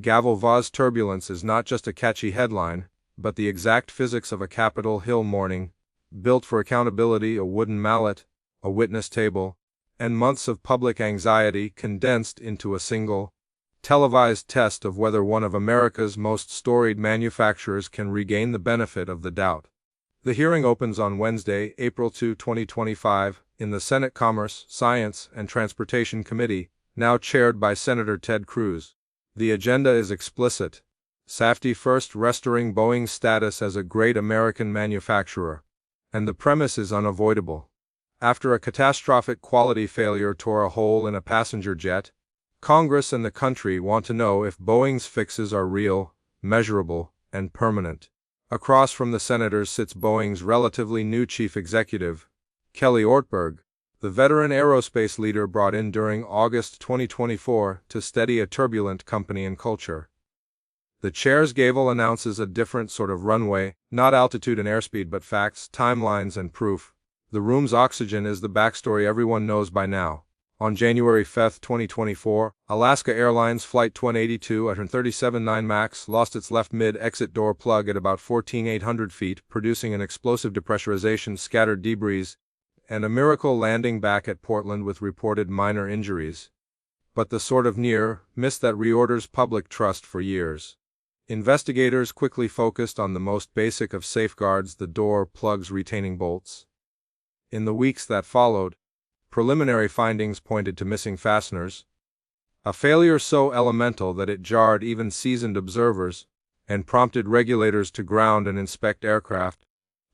Gavel Vaz turbulence is not just a catchy headline, but the exact physics of a Capitol Hill morning, built for accountability: a wooden mallet, a witness table, and months of public anxiety condensed into a single, televised test of whether one of America's most storied manufacturers can regain the benefit of the doubt. The hearing opens on Wednesday, April 2, 2025, in the Senate Commerce, Science, and Transportation Committee, now chaired by Senator Ted Cruz. The agenda is explicit. Safety first: restoring Boeing's status as a great American manufacturer. And the premise is unavoidable. After a catastrophic quality failure tore a hole in a passenger jet, Congress and the country want to know if Boeing's fixes are real, measurable, and permanent. Across from the senators sits Boeing's relatively new chief executive, Kelly Ortberg, the veteran aerospace leader brought in during August 2024 to steady a turbulent company and culture. The chair's gavel announces a different sort of runway, not altitude and airspeed but facts, timelines, and proof. The room's oxygen is the backstory everyone knows by now. On January 5, 2024, Alaska Airlines Flight 182 at 37.9 Max lost its left mid-exit door plug at about 14,800 feet, producing an explosive depressurization, scattered debris, and a miracle landing back at Portland with reported minor injuries. But the sort of near miss that reorders public trust for years. Investigators quickly focused on the most basic of safeguards: the door plug's retaining bolts. In the weeks that followed, preliminary findings pointed to missing fasteners, a failure so elemental that it jarred even seasoned observers, and prompted regulators to ground and inspect aircraft,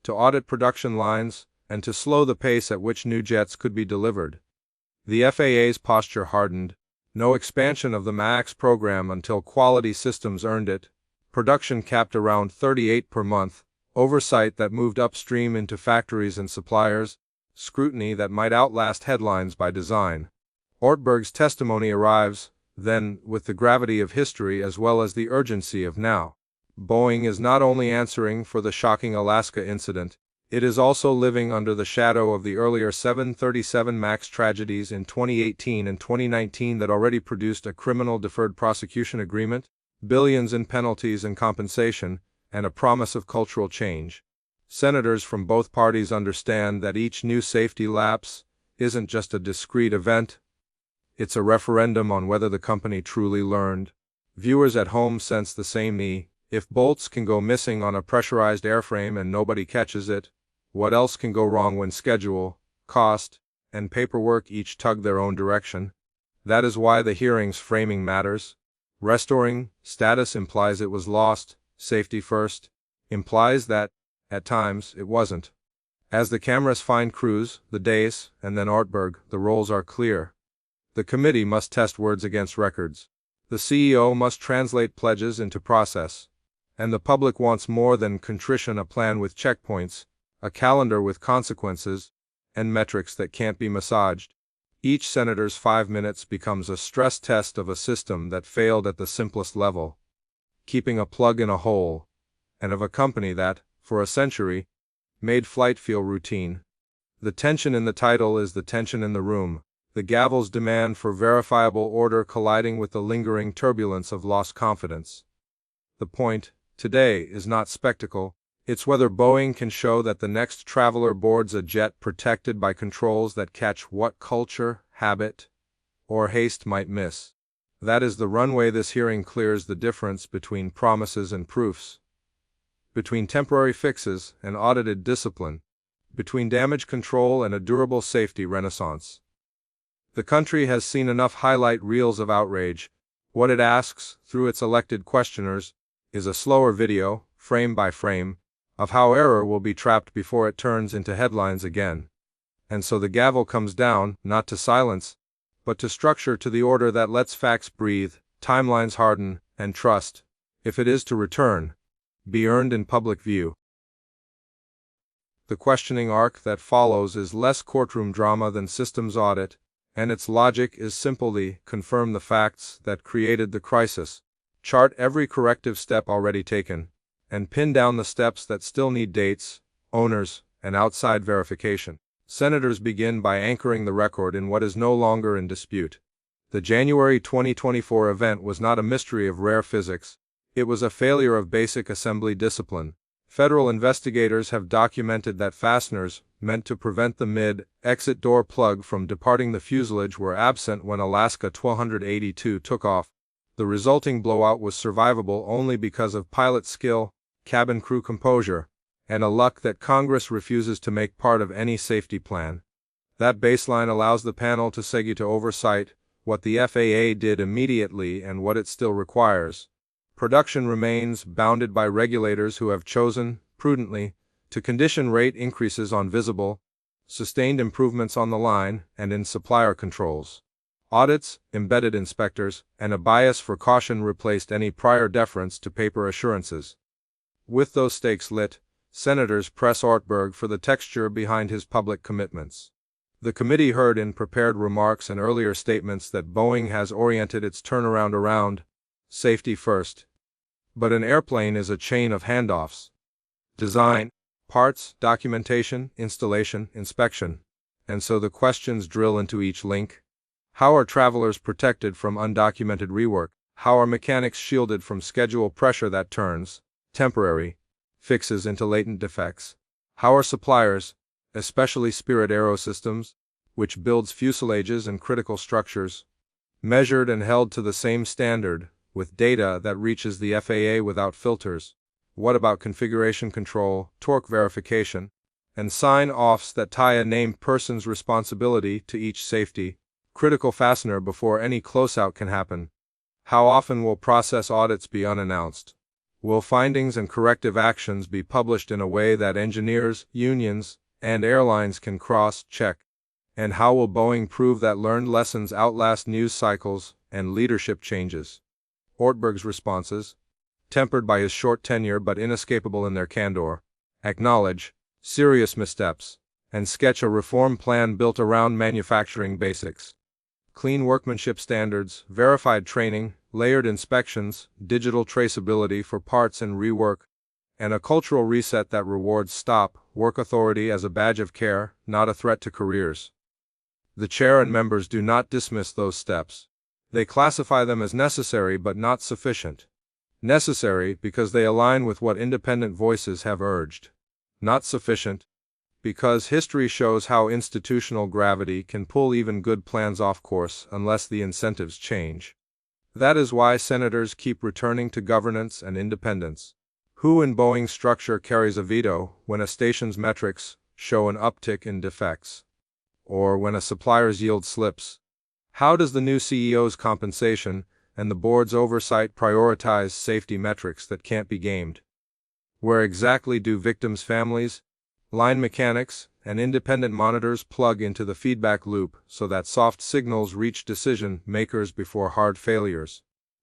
to audit production lines, and to slow the pace at which new jets could be delivered. The FAA's posture hardened: no expansion of the MAX program until quality systems earned it, production capped around 38 per month, oversight that moved upstream into factories and suppliers, scrutiny that might outlast headlines by design. Ortberg's testimony arrives, then, with the gravity of history as well as the urgency of now. Boeing is not only answering for the shocking Alaska incident, it is also living under the shadow of the earlier 737 MAX tragedies in 2018 and 2019 that already produced a criminal deferred prosecution agreement, billions in penalties and compensation, and a promise of cultural change. Senators from both parties understand that each new safety lapse isn't just a discrete event, it's a referendum on whether the company truly learned. Viewers at home sense the same need. If bolts can go missing on a pressurized airframe and nobody catches it, what else can go wrong when schedule, cost, and paperwork each tug their own direction? That is why the hearing's framing matters. Restoring status implies it was lost, safety first implies that, at times, it wasn't. As the cameras find Cruz, the dais, and then Ortberg, the roles are clear. The committee must test words against records. The CEO must translate pledges into process. And the public wants more than contrition: a plan with checkpoints, a calendar with consequences, and metrics that can't be massaged. Each senator's 5 minutes becomes a stress test of a system that failed at the simplest level, keeping a plug in a hole, and of a company that, for a century, made flight feel routine. The tension in the title is the tension in the room, the gavel's demand for verifiable order colliding with the lingering turbulence of lost confidence. The point today is not spectacle, it's whether Boeing can show that the next traveler boards a jet protected by controls that catch what culture, habit, or haste might miss. That is the runway this hearing clears: the difference between promises and proofs, between temporary fixes and audited discipline, between damage control and a durable safety renaissance. The country has seen enough highlight reels of outrage. What it asks, through its elected questioners, is a slower video, frame by frame, of how error will be trapped before it turns into headlines again. And so the gavel comes down, not to silence, but to structure, to the order that lets facts breathe, timelines harden, and trust, if it is to return, be earned in public view. The questioning arc that follows is less courtroom drama than systems audit, and its logic is simply confirm the facts that created the crisis, chart every corrective step already taken, and pin down the steps that still need dates, owners, and outside verification. Senators begin by anchoring the record in what is no longer in dispute. The January 2024 event was not a mystery of rare physics. It was a failure of basic assembly discipline. Federal investigators have documented that fasteners, meant to prevent the mid-exit door plug from departing the fuselage, were absent when Alaska 1282 took off. The resulting blowout was survivable only because of pilot skill, cabin crew composure, and a luck that Congress refuses to make part of any safety plan. That baseline allows the panel to segue to oversight, what the FAA did immediately and what it still requires. Production remains bounded by regulators who have chosen, prudently, to condition rate increases on visible, sustained improvements on the line and in supplier controls. Audits, embedded inspectors, and a bias for caution replaced any prior deference to paper assurances. With those stakes lit, senators press Ortberg for the texture behind his public commitments. The committee heard in prepared remarks and earlier statements that Boeing has oriented its turnaround around safety first. But an airplane is a chain of handoffs. Design, parts, documentation, installation, inspection. And so the questions drill into each link. How are travelers protected from undocumented rework? How are mechanics shielded from schedule pressure that turns temporary fixes into latent defects? How are suppliers, especially Spirit Aerosystems, which builds fuselages and critical structures, measured and held to the same standard, with data that reaches the FAA without filters? What about configuration control, torque verification, and sign-offs that tie a named person's responsibility to each safety critical fastener before any closeout can happen? How often will process audits be unannounced? Will findings and corrective actions be published in a way that engineers, unions, and airlines can cross-check? And how will Boeing prove that learned lessons outlast news cycles and leadership changes? Ortberg's responses, tempered by his short tenure but inescapable in their candor, acknowledge serious missteps and sketch a reform plan built around manufacturing basics. Clean workmanship standards, verified training, layered inspections, digital traceability for parts and rework, and a cultural reset that rewards stop work authority as a badge of care, not a threat to careers. The chair and members do not dismiss those steps. They classify them as necessary but not sufficient. Necessary because they align with what independent voices have urged. Not sufficient because history shows how institutional gravity can pull even good plans off course unless the incentives change. That is why senators keep returning to governance and independence. Who in Boeing's structure carries a veto when a station's metrics show an uptick in defects? Or when a supplier's yield slips? How does the new CEO's compensation and the board's oversight prioritize safety metrics that can't be gamed? Where exactly do victims' families, line mechanics, and independent monitors plug into the feedback loop so that soft signals reach decision makers before hard failures?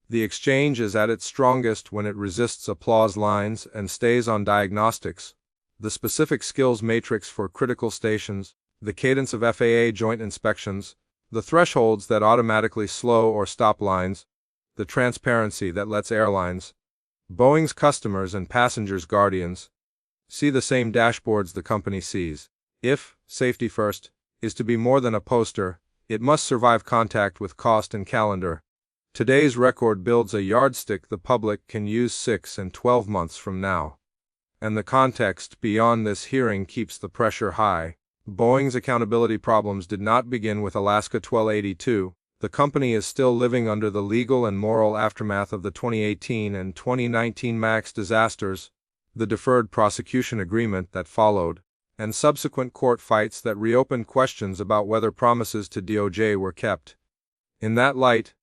The exchange is at its strongest when it resists applause lines and stays on diagnostics, the specific skills matrix for critical stations, the cadence of FAA joint inspections, the thresholds that automatically slow or stop lines, the transparency that lets airlines, Boeing's customers and passengers' guardians, see the same dashboards the company sees. If safety first is to be more than a poster, it must survive contact with cost and calendar. Today's record builds a yardstick the public can use 6 and 12 months from now. And the context beyond this hearing keeps the pressure high. Boeing's accountability problems did not begin with Alaska 1282. The company is still living under the legal and moral aftermath of the 2018 and 2019 MAX disasters, the deferred prosecution agreement that followed, and subsequent court fights that reopened questions about whether promises to DOJ were kept. In that light,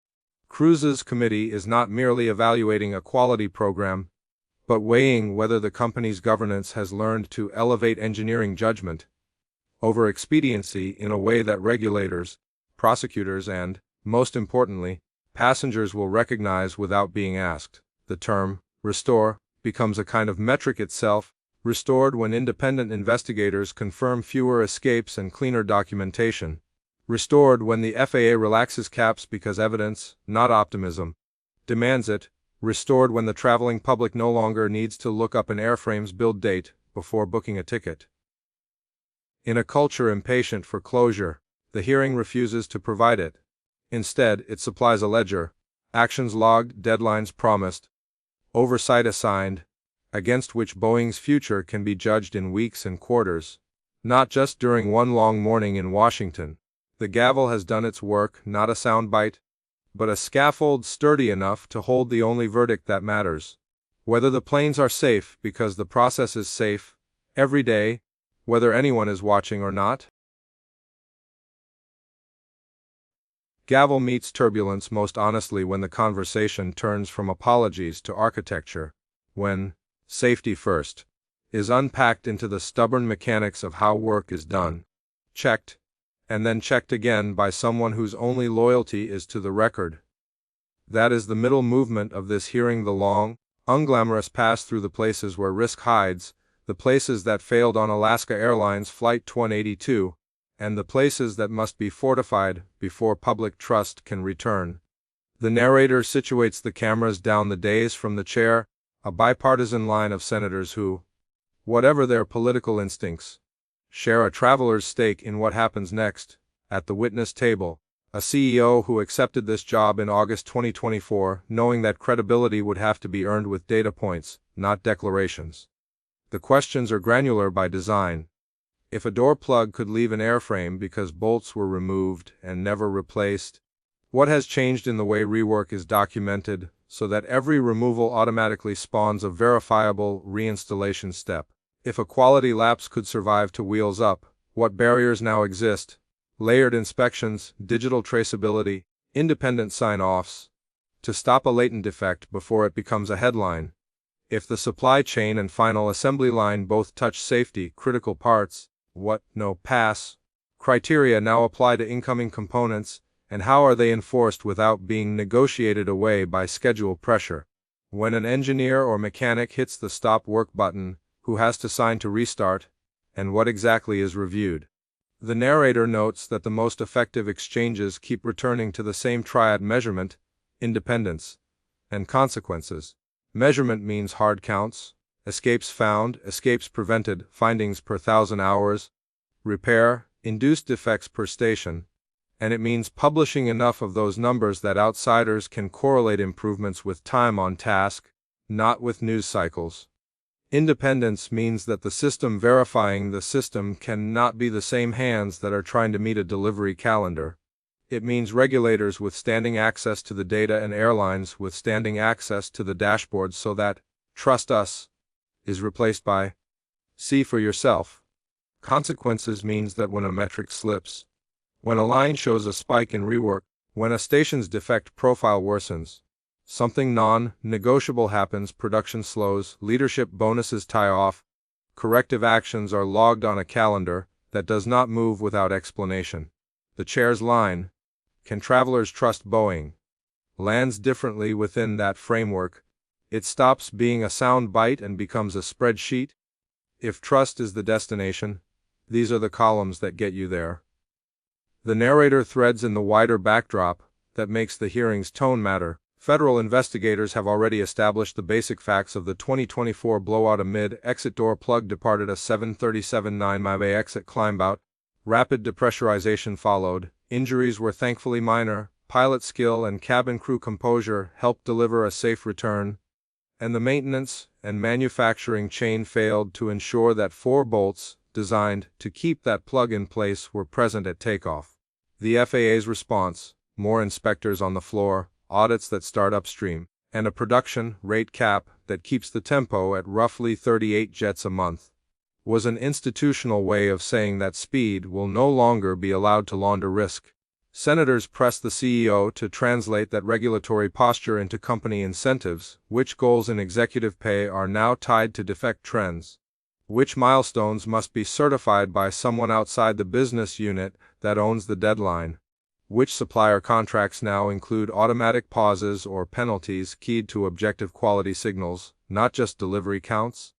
Cruz's committee is not merely evaluating a quality program, but weighing whether the company's governance has learned to elevate engineering judgment over expediency in a way that regulators, prosecutors, and, most importantly, passengers will recognize without being asked. The term, restore, becomes a kind of metric itself, restored when independent investigators confirm fewer escapes and cleaner documentation, restored when the FAA relaxes caps because evidence, not optimism, demands it, restored when the traveling public no longer needs to look up an airframe's build date before booking a ticket. In a culture impatient for closure, the hearing refuses to provide it. Instead, it supplies a ledger, actions logged, deadlines promised, oversight assigned, against which Boeing's future can be judged in weeks and quarters, not just during one long morning in Washington. The gavel has done its work, not a soundbite, but a scaffold sturdy enough to hold the only verdict that matters. Whether the planes are safe because the process is safe, every day, whether anyone is watching or not. Gavel meets turbulence most honestly when the conversation turns from apologies to architecture, when safety first is unpacked into the stubborn mechanics of how work is done, checked, and then checked again by someone whose only loyalty is to the record. That is the middle movement of this hearing, the long, unglamorous pass through the places where risk hides, the places that failed on Alaska Airlines Flight 182, and the places that must be fortified before public trust can return. The narrator situates the cameras down the dais from the chair, a bipartisan line of senators who, whatever their political instincts, share a traveler's stake in what happens next. At the witness table, a CEO who accepted this job in August 2024, knowing that credibility would have to be earned with data points, not declarations. The questions are granular by design. If a door plug could leave an airframe because bolts were removed and never replaced, what has changed in the way rework is documented so that every removal automatically spawns a verifiable reinstallation step? If a quality lapse could survive to wheels up, what barriers now exist? Layered inspections, digital traceability, independent sign-offs, to stop a latent defect before it becomes a headline. If the supply chain and final assembly line both touch safety critical parts, what no-pass criteria now apply to incoming components, and how are they enforced without being negotiated away by schedule pressure? When an engineer or mechanic hits the stop work button, who has to sign to restart, and what exactly is reviewed? The narrator notes that the most effective exchanges keep returning to the same triad: measurement, independence, and consequences. Measurement means hard counts, escapes found, escapes prevented, findings per 1,000 hours, repair, induced defects per station, and it means publishing enough of those numbers that outsiders can correlate improvements with time on task, not with news cycles. Independence means that the system verifying the system cannot be the same hands that are trying to meet a delivery calendar. It means regulators withstanding access to the data and airlines withstanding access to the dashboards so that "trust us" is replaced by "see for yourself." Consequences means that when a metric slips, when a line shows a spike in rework, when a station's defect profile worsens, something non-negotiable happens: production slows, leadership bonuses tie off, corrective actions are logged on a calendar that does not move without explanation. The chair's line, "Can travelers trust Boeing?" lands differently within that framework. It stops being a sound bite and becomes a spreadsheet. If trust is the destination, these are the columns that get you there. The narrator threads in the wider backdrop that makes the hearing's tone matter. Federal investigators have already established the basic facts of the 2024 blowout: a mid-exit door plug departed a 737-9 midair exit climbout. Rapid depressurization followed. Injuries were thankfully minor. Pilot skill and cabin crew composure helped deliver a safe return. And the maintenance and manufacturing chain failed to ensure that 4 bolts, designed to keep that plug in place, were present at takeoff. The FAA's response: more inspectors on the floor, audits that start upstream, and a production rate cap that keeps the tempo at roughly 38 jets a month, was an institutional way of saying that speed will no longer be allowed to launder risk. Senators pressed the CEO to translate that regulatory posture into company incentives. Which goals in executive pay are now tied to defect trends? Which milestones must be certified by someone outside the business unit that owns the deadline? Which supplier contracts now include automatic pauses or penalties keyed to objective quality signals, not just delivery counts?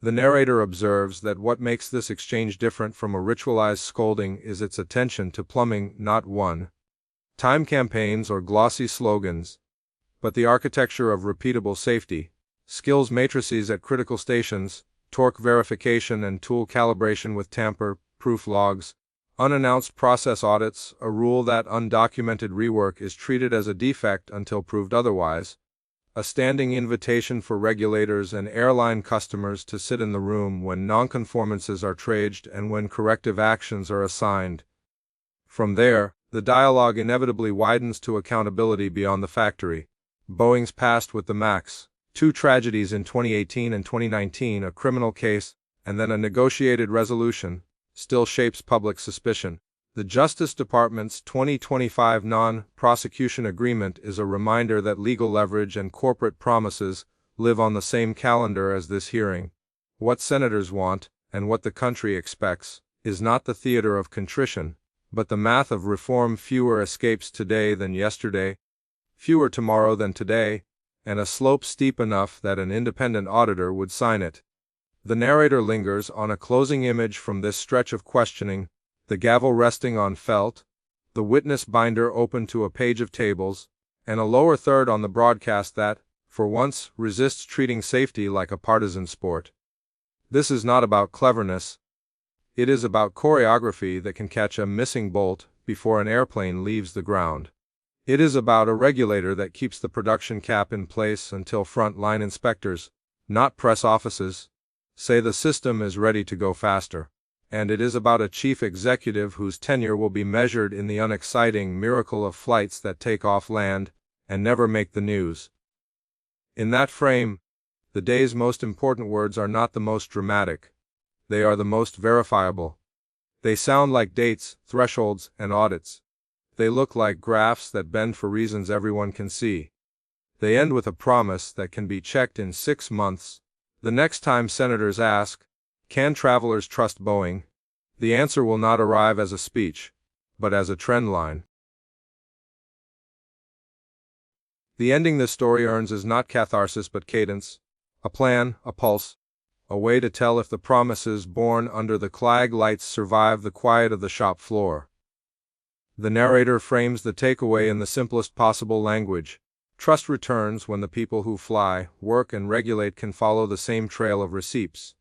The narrator observes that what makes this exchange different from a ritualized scolding is its attention to plumbing, not one-time campaigns or glossy slogans, but the architecture of repeatable safety, skills matrices at critical stations, torque verification and tool calibration with tamper-proof logs, Unannounced process audits, a rule that undocumented rework is treated as a defect until proved otherwise. A standing invitation for regulators and airline customers to sit in the room when nonconformances are traced and when corrective actions are assigned. From there, the dialogue inevitably widens to accountability beyond the factory. Boeing's past with the MAX, two tragedies in 2018 and 2019, a criminal case, and then a negotiated resolution, still shapes public suspicion. The Justice Department's 2025 non-prosecution agreement is a reminder that legal leverage and corporate promises live on the same calendar as this hearing. What senators want, and what the country expects, is not the theater of contrition, but the math of reform: fewer escapes today than yesterday, fewer tomorrow than today, and a slope steep enough that an independent auditor would sign it. The narrator lingers on a closing image from this stretch of questioning, the gavel resting on felt, the witness binder open to a page of tables, and a lower third on the broadcast that, for once, resists treating safety like a partisan sport. This is not about cleverness. It is about choreography that can catch a missing bolt before an airplane leaves the ground. It is about a regulator that keeps the production cap in place until front-line inspectors, not press offices, say the system is ready to go faster. And it is about a chief executive whose tenure will be measured in the unexciting miracle of flights that take off land and never make the news. In that frame, the day's most important words are not the most dramatic. They are the most verifiable. They sound like dates, thresholds, and audits. They look like graphs that bend for reasons everyone can see. They end with a promise that can be checked in 6 months. The next time senators ask, "Can travelers trust Boeing?" the answer will not arrive as a speech, but as a trend line. The ending this story earns is not catharsis but cadence, a plan, a pulse, a way to tell if the promises born under the Clag lights survive the quiet of the shop floor. The narrator frames the takeaway in the simplest possible language. Trust returns when the people who fly, work, and regulate can follow the same trail of receipts.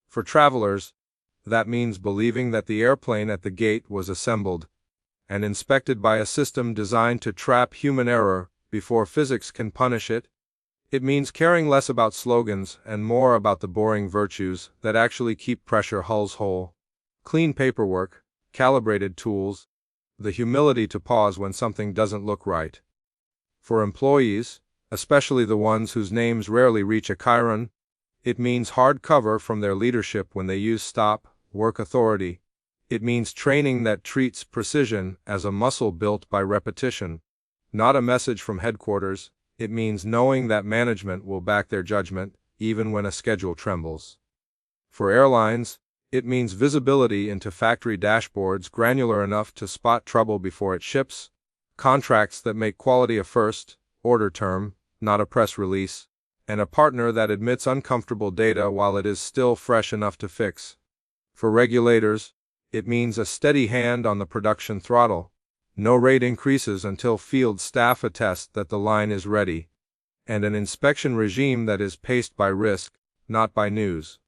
For travelers, that means believing that the airplane at the gate was assembled and inspected by a system designed to trap human error before physics can punish it. It means caring less about slogans and more about the boring virtues that actually keep pressure hulls whole. Clean paperwork, calibrated tools, the humility to pause when something doesn't look right. For employees, especially the ones whose names rarely reach a chyron, it means hard cover from their leadership when they use stop, work authority. It means training that treats precision as a muscle built by repetition, not a message from headquarters. It means knowing that management will back their judgment, even when a schedule trembles. For airlines, it means visibility into factory dashboards granular enough to spot trouble before it ships, contracts that make quality a first-order term, not a press release, and a partner that admits uncomfortable data while it is still fresh enough to fix. For regulators, it means a steady hand on the production throttle. No rate increases until field staff attest that the line is ready, and an inspection regime that is paced by risk, not by news.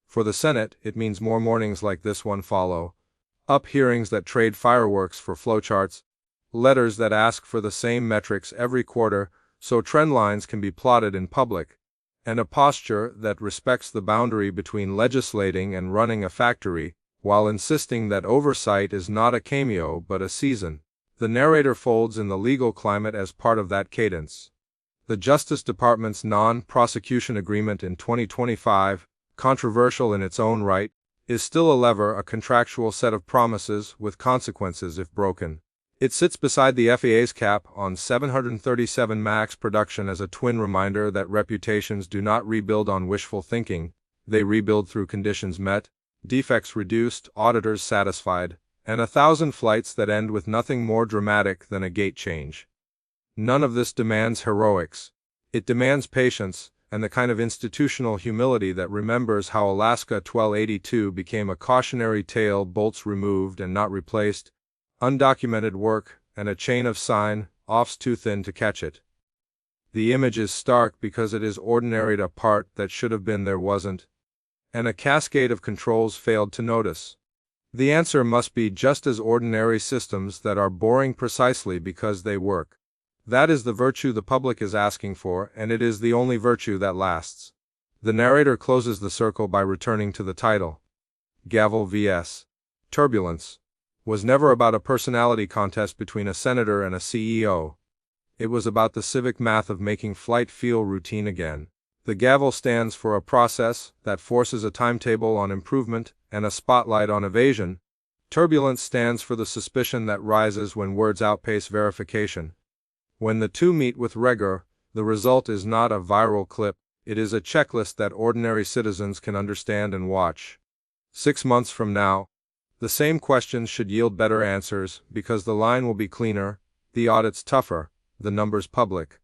For the Senate, it means more mornings like this one follow, up hearings that trade fireworks for flowcharts, letters that ask for the same metrics every quarter so trend lines can be plotted in public, and a posture that respects the boundary between legislating and running a factory, while insisting that oversight is not a cameo but a season. The narrator folds in the legal climate as part of that cadence. The Justice Department's non-prosecution agreement in 2025, controversial in its own right, is still a lever, a contractual set of promises with consequences if broken. It sits beside the FAA's cap on 737 MAX production as a twin reminder that reputations do not rebuild on wishful thinking, they rebuild through conditions met, defects reduced, auditors satisfied, and 1,000 flights that end with nothing more dramatic than a gate change. None of this demands heroics. It demands patience, and the kind of institutional humility that remembers how Alaska 1282 became a cautionary tale, bolts removed and not replaced, undocumented work, and a chain of sign-offs too thin to catch it. The image is stark because it is ordinary, a part that should have been there wasn't, and a cascade of controls failed to notice. The answer must be just as ordinary systems that are boring precisely because they work. That is the virtue the public is asking for, and it is the only virtue that lasts. The narrator closes the circle by returning to the title. Gavel vs. Turbulence was never about a personality contest between a senator and a CEO. It was about the civic math of making flight feel routine again. The gavel stands for a process that forces a timetable on improvement and a spotlight on evasion. Turbulence stands for the suspicion that rises when words outpace verification. When the two meet with rigor, the result is not a viral clip, it is a checklist that ordinary citizens can understand and watch. 6 months from now, the same questions should yield better answers because the line will be cleaner, the audits tougher, the numbers public.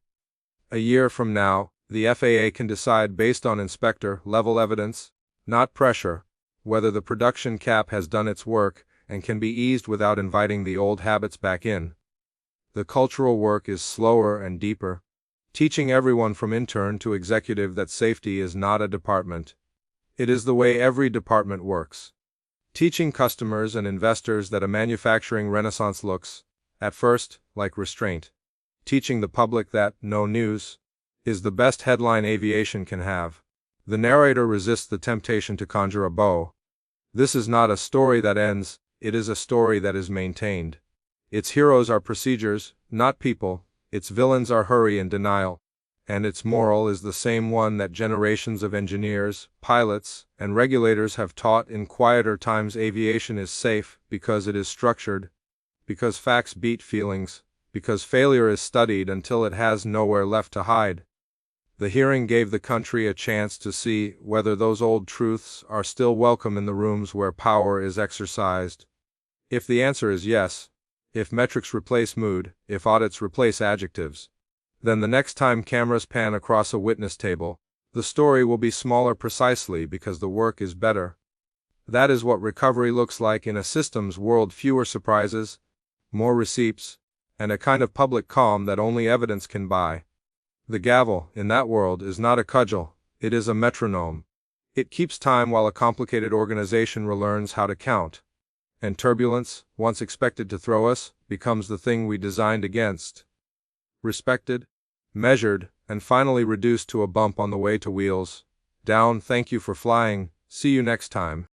A year from now, the FAA can decide based on inspector-level evidence, not pressure, whether the production cap has done its work and can be eased without inviting the old habits back in. The cultural work is slower and deeper, teaching everyone from intern to executive that safety is not a department. It is the way every department works. Teaching customers and investors that a manufacturing renaissance looks, at first, like restraint. Teaching the public that no news is the best headline aviation can have. The narrator resists the temptation to conjure a bow. This is not a story that ends, it is a story that is maintained. Its heroes are procedures, not people, its villains are hurry and denial, and its moral is the same one that generations of engineers, pilots, and regulators have taught in quieter times: aviation is safe because it is structured, because facts beat feelings, because failure is studied until it has nowhere left to hide. The hearing gave the country a chance to see whether those old truths are still welcome in the rooms where power is exercised. If the answer is yes, if metrics replace mood, if audits replace adjectives, then the next time cameras pan across a witness table, the story will be smaller precisely because the work is better. That is what recovery looks like in a systems world: fewer surprises, more receipts, and a kind of public calm that only evidence can buy. The gavel, in that world, is not a cudgel, it is a metronome. It keeps time while a complicated organization relearns how to count. And turbulence, once expected to throw us, becomes the thing we designed against. Respected, measured, and finally reduced to a bump on the way to wheels. Down. Thank you for flying. See you next time.